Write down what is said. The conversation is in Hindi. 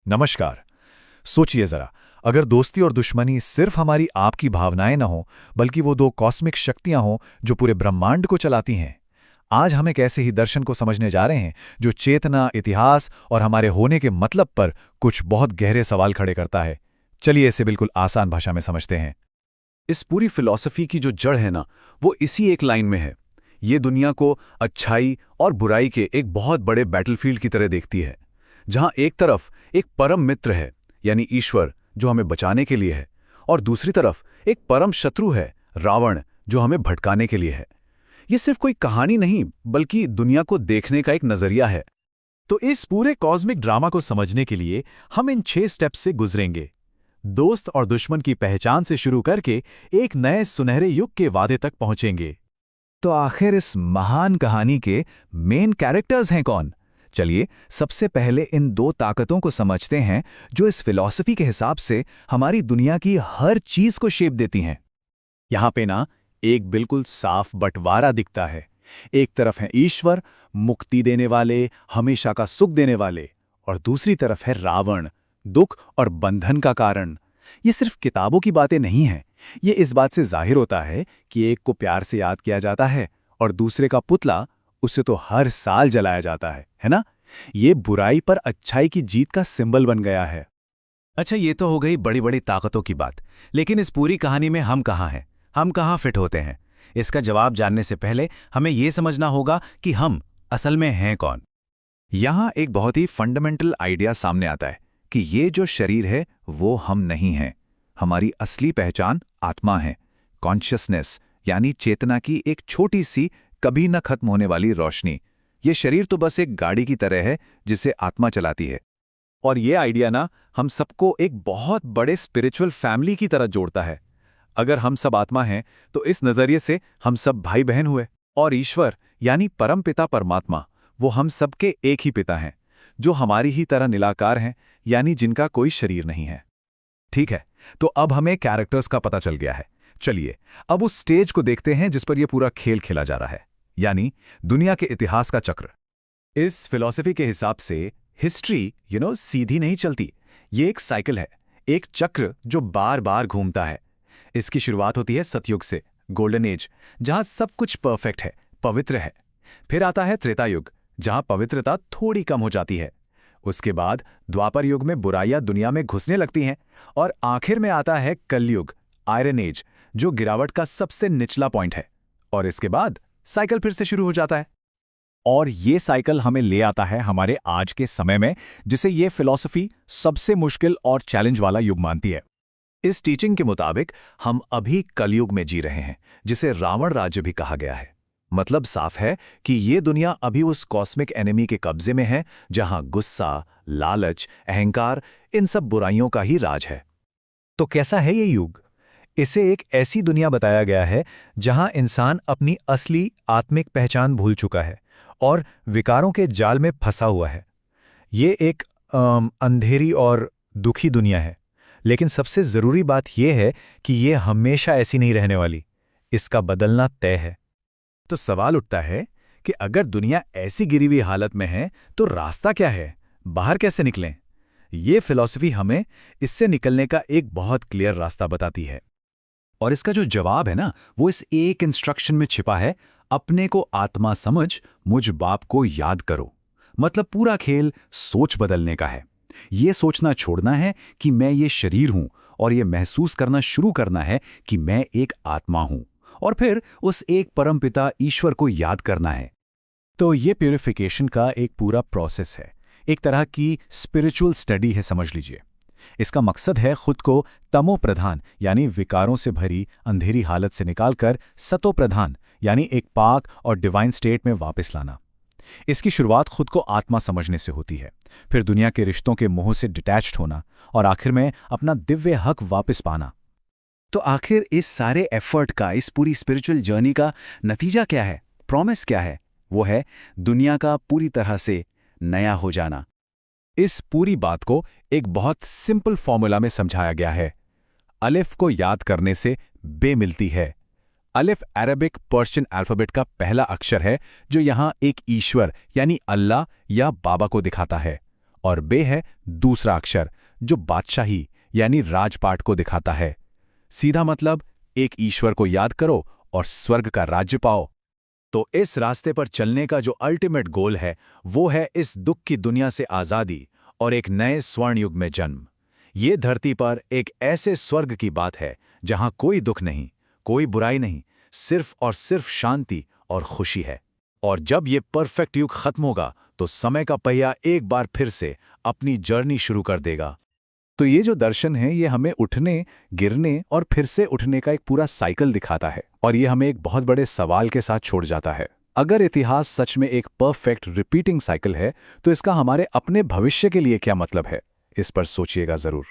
नमस्कार। सोचिए जरा, अगर दोस्ती और दुश्मनी सिर्फ हमारी आपकी भावनाएं न हो, बल्कि वो दो कॉस्मिक शक्तियां हों जो पूरे ब्रह्मांड को चलाती हैं। आज हम एक ऐसे ही दर्शन को समझने जा रहे हैं जो चेतना, इतिहास और हमारे होने के मतलब पर कुछ बहुत गहरे सवाल खड़े करता है। चलिए इसे बिल्कुल आसान भाषा में समझते हैं। इस पूरी फिलॉसफी की जो जड़ है ना, वो इसी एक लाइन में है। ये दुनिया को अच्छाई और बुराई के एक बहुत बड़े बैटलफील्ड की तरह देखती है, जहां एक तरफ एक परम मित्र है, यानी ईश्वर, जो हमें बचाने के लिए है, और दूसरी तरफ एक परम शत्रु है, रावण, जो हमें भटकाने के लिए है। ये सिर्फ कोई कहानी नहीं, बल्कि दुनिया को देखने का एक नजरिया है। तो इस पूरे कॉस्मिक ड्रामा को समझने के लिए हम इन 6 स्टेप्स से गुजरेंगे। दोस्त और दुश्मन की पहचान से शुरू करके एक नए सुनहरे युग के वादे तक पहुंचेंगे। तो आखिर इस महान कहानी के मेन कैरेक्टर्स हैं कौन? चलिए सबसे पहले इन दो ताकतों को समझते हैं जो इस फिलॉसफी के हिसाब से हमारी दुनिया की हर चीज को शेप देती हैं। यहाँ पे ना एक बिल्कुल साफ बंटवारा दिखता है। एक तरफ है ईश्वर, मुक्ति देने वाले, हमेशा का सुख देने वाले, और दूसरी तरफ है रावण, दुख और बंधन का कारण। ये सिर्फ किताबों की बातें नहीं हैं। ये इस बात से जाहिर होता है कि एक को प्यार से याद किया जाता है और दूसरे का पुतला, उसे तो हर साल जलाया जाता है ना? ये बुराई पर अच्छाई की जीत का सिंबल बन गया है। अच्छा, ये तो हो गई बड़ी बड़ी ताकतों की बात, लेकिन इस पूरी कहानी में हम कहाँ हैं? हम कहाँ फिट होते हैं? इसका जवाब जानने से पहले हमें ये समझना होगा कि हम असल में हैं कौन। यहाँ एक बहुत ही फंडामेंटल आइडिया सामने आता है कि ये जो शरीर है वो हम नहीं हैं। हमारी असली पहचान आत्मा है, कॉन्शियसनेस, यानी चेतना की एक छोटी सी, कभी न खत्म होने वाली रोशनी। ये शरीर तो बस एक गाड़ी की तरह है जिसे आत्मा चलाती है। और ये आइडिया ना हम सबको एक बहुत बड़े स्पिरिचुअल फैमिली की तरह जोड़ता है। अगर हम सब आत्मा हैं तो इस नजरिए से हम सब भाई बहन हुए, और ईश्वर यानी परम पिता परमात्मा, वो हम सबके एक ही पिता हैं, जो हमारी ही तरह निराकार हैं, यानी जिनका कोई शरीर नहीं है। ठीक है, तो अब हमें कैरेक्टर्स का पता चल गया है। चलिए अब उस स्टेज को देखते हैं जिस पर यह पूरा खेल खेला जा रहा है, यानी दुनिया के इतिहास का चक्र। इस फिलॉसफी के हिसाब से हिस्ट्री सीधी नहीं चलती। ये एक साइकिल है, एक चक्र जो बार बार घूमता है। इसकी शुरुआत होती है सतयुग से, गोल्डन एज, जहां सब कुछ परफेक्ट है, पवित्र है। फिर आता है त्रेता युग, जहां पवित्रता थोड़ी कम हो जाती है। उसके बाद द्वापर युग में बुराइयां दुनिया में घुसने लगती हैं, और आखिर में आता है कलयुग, आयरन एज, जो गिरावट का सबसे निचला पॉइंट है। और इसके बाद साइकिल फिर से शुरू हो जाता है। और ये साइकिल हमें ले आता है हमारे आज के समय में, जिसे ये फिलॉसफी सबसे मुश्किल और चैलेंज वाला युग मानती है। इस टीचिंग के मुताबिक हम अभी कलयुग में जी रहे हैं, जिसे रावण राज्य भी कहा गया है। मतलब साफ है कि ये दुनिया अभी उस कॉस्मिक एनिमी के कब्जे में है, जहां गुस्सा, लालच, अहंकार, इन सब बुराइयों का ही राज है। तो कैसा है ये युग? इसे एक ऐसी दुनिया बताया गया है जहां इंसान अपनी असली आत्मिक पहचान भूल चुका है और विकारों के जाल में फंसा हुआ है। ये एक अंधेरी और दुखी दुनिया है, लेकिन सबसे जरूरी बात यह है कि ये हमेशा ऐसी नहीं रहने वाली। इसका बदलना तय है। तो सवाल उठता है कि अगर दुनिया ऐसी गिरी हुई हालत में है तो रास्ता क्या है? बाहर कैसे निकलें? ये फिलॉसफी हमें इससे निकलने का एक बहुत क्लियर रास्ता बताती है। और इसका जो जवाब है ना, वो इस एक इंस्ट्रक्शन में छिपा है। अपने को आत्मा समझ, मुझ बाप को याद करो। मतलब पूरा खेल सोच बदलने का है। ये सोचना छोड़ना है कि मैं ये शरीर हूं, और ये महसूस करना शुरू करना है कि मैं एक आत्मा हूं, और फिर उस एक परमपिता ईश्वर को याद करना है। तो ये प्यूरिफिकेशन का एक पूरा प्रोसेस है, एक तरह की स्पिरिचुअल स्टडी है, समझ लीजिए। इसका मकसद है खुद को तमो प्रधान यानी विकारों से भरी अंधेरी हालत से निकालकर सतो प्रधान यानी एक पाक और डिवाइन स्टेट में वापस लाना। इसकी शुरुआत खुद को आत्मा समझने से होती है, फिर दुनिया के रिश्तों के मोह से डिटैच्ड होना, और आखिर में अपना दिव्य हक वापस पाना। तो आखिर इस सारे एफर्ट का, इस पूरी स्पिरिचुअल जर्नी का नतीजा क्या है? प्रॉमिस क्या है? वो है दुनिया का पूरी तरह से नया हो जाना। इस पूरी बात को एक बहुत सिंपल फॉर्मूला में समझाया गया है। अलिफ को याद करने से बे मिलती है। अलिफ अरबिक पर्शियन अल्फाबेट का पहला अक्षर है, जो यहां एक ईश्वर यानी अल्लाह या बाबा को दिखाता है, और बे है दूसरा अक्षर जो बादशाही यानी राजपाट को दिखाता है। सीधा मतलब एक ईश्वर को याद करो और स्वर्ग का राज्य पाओ। तो इस रास्ते पर चलने का जो अल्टीमेट गोल है वो है इस दुख की दुनिया से आज़ादी और एक नए स्वर्ण युग में जन्म। ये धरती पर एक ऐसे स्वर्ग की बात है जहां कोई दुख नहीं, कोई बुराई नहीं, सिर्फ और सिर्फ शांति और खुशी है। और जब ये परफेक्ट युग खत्म होगा तो समय का पहिया एक बार फिर से अपनी जर्नी शुरू कर देगा। तो ये जो दर्शन है ये हमें उठने, गिरने और फिर से उठने का एक पूरा साइकिल दिखाता है और ये हमें एक बहुत बड़े सवाल के साथ छोड़ जाता है। अगर इतिहास सच में एक परफेक्ट रिपीटिंग साइकिल है तो इसका हमारे अपने भविष्य के लिए क्या मतलब है? इस पर सोचिएगा जरूर।